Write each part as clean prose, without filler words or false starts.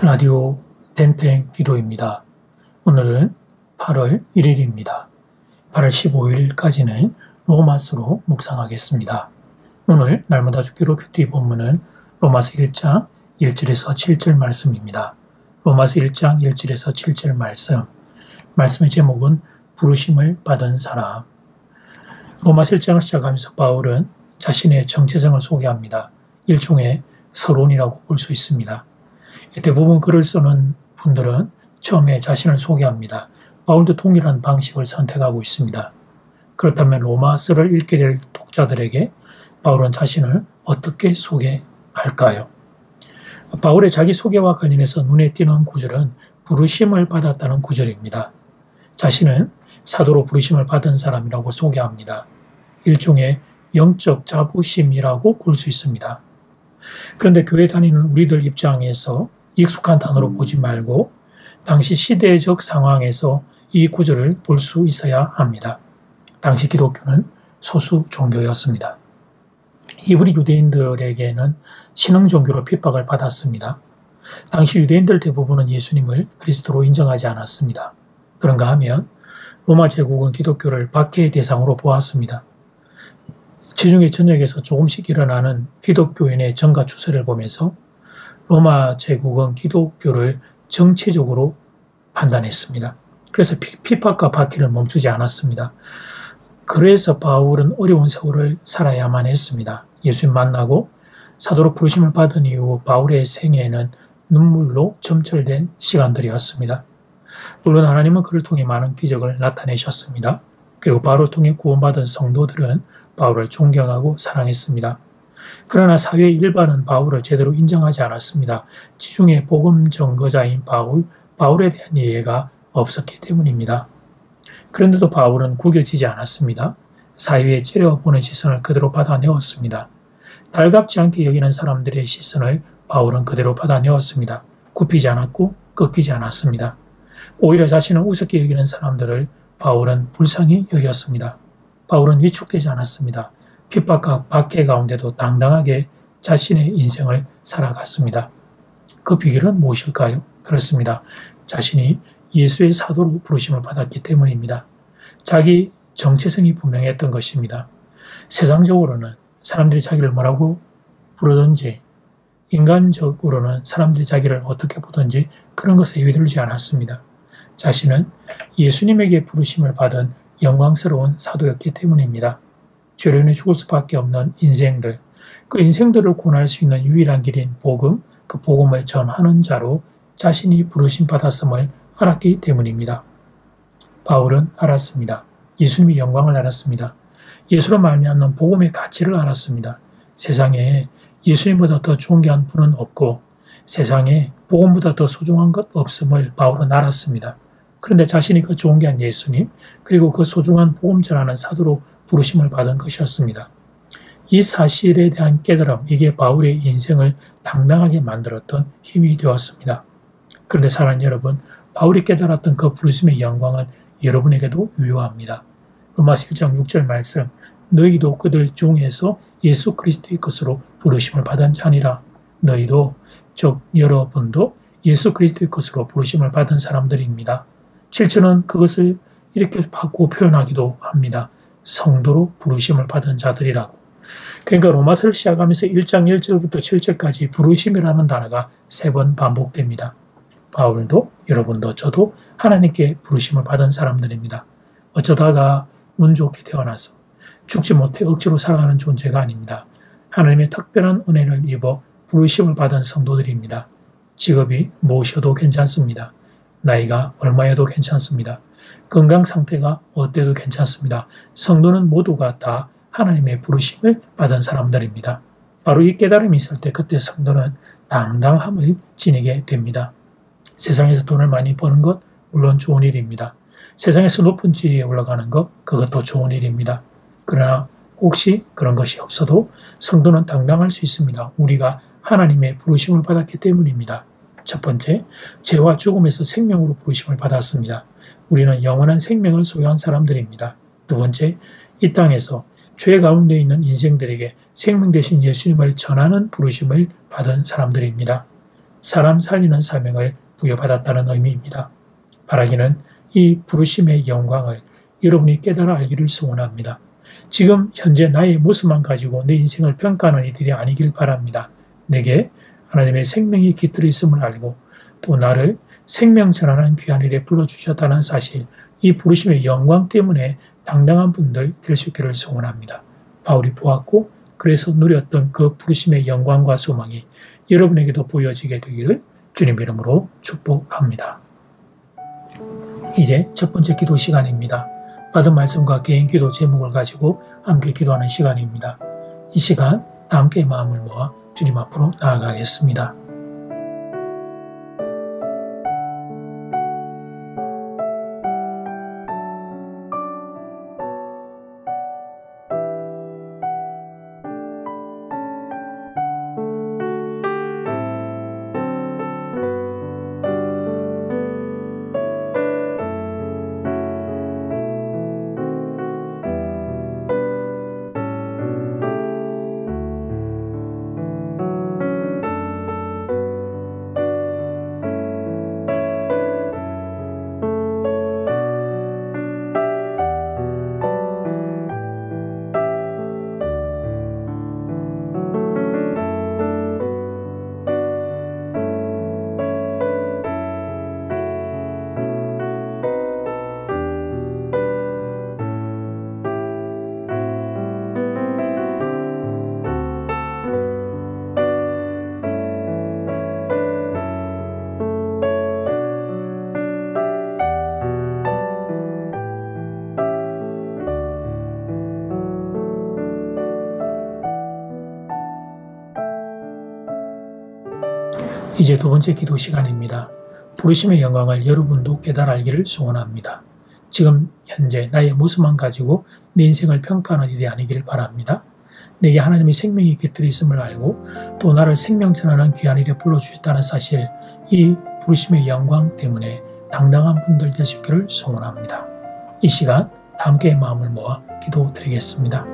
라디오 땡땡 기도입니다. 오늘은 8월 1일입니다. 8월 15일까지는 로마서로 묵상하겠습니다. 오늘 날마다 죽기로 큐티 본문은 로마서 1장 1절에서 7절 말씀입니다. 로마서 1장 1절에서 7절 말씀의 제목은 부르심을 받은 사람. 로마서 1장을 시작하면서 바울은 자신의 정체성을 소개합니다. 일종의 서론이라고 볼 수 있습니다. 대부분 글을 쓰는 분들은 처음에 자신을 소개합니다. 바울도 동일한 방식을 선택하고 있습니다. 그렇다면 로마서를 읽게 될 독자들에게 바울은 자신을 어떻게 소개할까요? 바울의 자기소개와 관련해서 눈에 띄는 구절은 부르심을 받았다는 구절입니다. 자신은 사도로 부르심을 받은 사람이라고 소개합니다. 일종의 영적 자부심이라고 볼 수 있습니다. 그런데 교회 다니는 우리들 입장에서 익숙한 단어로 보지 말고 당시 시대적 상황에서 이 구절을 볼 수 있어야 합니다. 당시 기독교는 소수 종교였습니다. 히브리 유대인들에게는 신흥 종교로 핍박을 받았습니다. 당시 유대인들 대부분은 예수님을 그리스도로 인정하지 않았습니다. 그런가 하면 로마 제국은 기독교를 박해의 대상으로 보았습니다. 지중해 전역에서 조금씩 일어나는 기독교인의 전가 추세를 보면서 로마 제국은 기독교를 정치적으로 판단했습니다. 그래서 핍박과 박해를 멈추지 않았습니다. 그래서 바울은 어려운 세월을 살아야만 했습니다. 예수님 만나고 사도로 부르심을 받은 이후 바울의 생애는 눈물로 점철된 시간들이었습니다. 물론 하나님은 그를 통해 많은 기적을 나타내셨습니다. 그리고 바울을 통해 구원받은 성도들은 바울을 존경하고 사랑했습니다. 그러나 사회의 일반은 바울을 제대로 인정하지 않았습니다. 지중해 복음 전거자인 바울에 대한 이해가 없었기 때문입니다. 그런데도 바울은 구겨지지 않았습니다. 사회에 째려보는 시선을 그대로 받아내었습니다. 달갑지 않게 여기는 사람들의 시선을 바울은 그대로 받아내었습니다. 굽히지 않았고 꺾이지 않았습니다. 오히려 자신을 우습게 여기는 사람들을 바울은 불쌍히 여겼습니다. 바울은 위축되지 않았습니다. 핍박과 박해 가운데도 당당하게 자신의 인생을 살아갔습니다. 그 비결은 무엇일까요? 그렇습니다. 자신이 예수의 사도로 부르심을 받았기 때문입니다. 자기 정체성이 분명했던 것입니다. 세상적으로는 사람들이 자기를 뭐라고 부르든지 인간적으로는 사람들이 자기를 어떻게 보든지 그런 것에 휘둘리지 않았습니다. 자신은 예수님에게 부르심을 받은 영광스러운 사도였기 때문입니다. 죄로 인해 죽을 수밖에 없는 인생들, 그 인생들을 구원할 수 있는 유일한 길인 복음, 그 복음을 전하는 자로 자신이 부르심 받았음을 알았기 때문입니다. 바울은 알았습니다. 예수님의 영광을 알았습니다. 예수로 말미암는 복음의 가치를 알았습니다. 세상에 예수님보다 더 존귀한 분은 없고 세상에 복음보다 더 소중한 것 없음을 바울은 알았습니다. 그런데 자신이 그 존귀한 예수님 그리고 그 소중한 복음 전하는 사도로 부르심을 받은 것이었습니다. 이 사실에 대한 깨달음, 이게 바울의 인생을 당당하게 만들었던 힘이 되었습니다. 그런데 사랑하는 여러분, 바울이 깨달았던 그 부르심의 영광은 여러분에게도 유효합니다. 로마서 1장 6절 말씀, 너희도 그들 중에서 예수 그리스도의 것으로 부르심을 받은 자니라. 너희도, 즉 여러분도 예수 그리스도의 것으로 부르심을 받은 사람들입니다. 7절은 그것을 이렇게 바꾸어 표현하기도 합니다. 성도로 부르심을 받은 자들이라고. 그러니까 로마서를 시작하면서 1장 1절부터 7절까지 부르심이라는 단어가 3번 반복됩니다. 바울도 여러분도 저도 하나님께 부르심을 받은 사람들입니다. 어쩌다가 운 좋게 태어나서 죽지 못해 억지로 살아가는 존재가 아닙니다. 하나님의 특별한 은혜를 입어 부르심을 받은 성도들입니다. 직업이 무엇이어도 괜찮습니다. 나이가 얼마여도 괜찮습니다. 건강 상태가 어때도 괜찮습니다. 성도는 모두가 다 하나님의 부르심을 받은 사람들입니다. 바로 이 깨달음이 있을 때 그때 성도는 당당함을 지니게 됩니다. 세상에서 돈을 많이 버는 것 물론 좋은 일입니다. 세상에서 높은 지위에 올라가는 것 그것도 좋은 일입니다. 그러나 혹시 그런 것이 없어도 성도는 당당할 수 있습니다. 우리가 하나님의 부르심을 받았기 때문입니다. 첫 번째, 죄와 죽음에서 생명으로 부르심을 받았습니다. 우리는 영원한 생명을 소유한 사람들입니다. 두 번째, 이 땅에서 죄 가운데 있는 인생들에게 생명 되신 예수님을 전하는 부르심을 받은 사람들입니다. 사람 살리는 사명을 부여받았다는 의미입니다. 바라기는 이 부르심의 영광을 여러분이 깨달아 알기를 소원합니다. 지금 현재 나의 모습만 가지고 내 인생을 평가하는 이들이 아니길 바랍니다. 내게 하나님의 생명이 깃들어 있음을 알고 또 나를 생명 전환하는 귀한 일에 불러주셨다는 사실, 이 부르심의 영광 때문에 당당한 분들 될 수 있기를 소원합니다. 바울이 보았고 그래서 누렸던 그 부르심의 영광과 소망이 여러분에게도 보여지게 되기를 주님 이름으로 축복합니다. 이제 첫 번째 기도 시간입니다. 받은 말씀과 개인 기도 제목을 가지고 함께 기도하는 시간입니다. 이 시간 다 함께 마음을 모아 주님 앞으로 나아가겠습니다. 이제 두 번째 기도 시간입니다. 부르심의 영광을 여러분도 깨달아 알기를 소원합니다. 지금 현재 나의 모습만 가지고 내 인생을 평가하는 일이 아니길 바랍니다. 내게 하나님의 생명이 깃들어 있음을 알고 또 나를 생명 전환하는 귀한 일에 불러주셨다는 사실, 이 부르심의 영광 때문에 당당한 분들 될 수 있기를 소원합니다. 이 시간 다 함께 마음을 모아 기도드리겠습니다.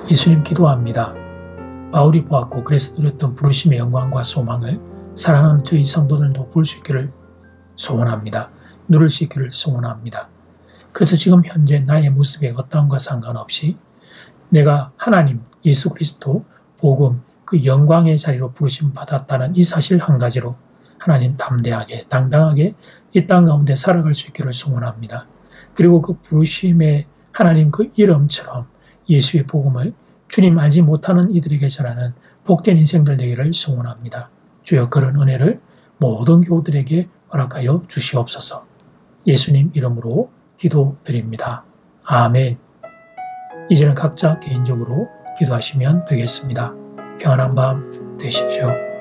예수님 기도합니다. 바울이 보았고 그래서 누렸던 부르심의 영광과 소망을 사랑하는 저희 성도들도 볼 수 있기를 소원합니다. 누릴 수 있기를 소원합니다. 그래서 지금 현재 나의 모습에 어떠함과 상관없이 내가 하나님, 예수 그리스도, 복음, 그 영광의 자리로 부르심 받았다는 이 사실 한 가지로 하나님 담대하게, 당당하게 이 땅 가운데 살아갈 수 있기를 소원합니다. 그리고 그 부르심의 하나님 그 이름처럼 예수의 복음을 주님 알지 못하는 이들에게 전하는 복된 인생들 되기를 소원합니다. 주여 그런 은혜를 모든 교우들에게 허락하여 주시옵소서. 예수님 이름으로 기도드립니다. 아멘. 이제는 각자 개인적으로 기도하시면 되겠습니다. 평안한 밤 되십시오.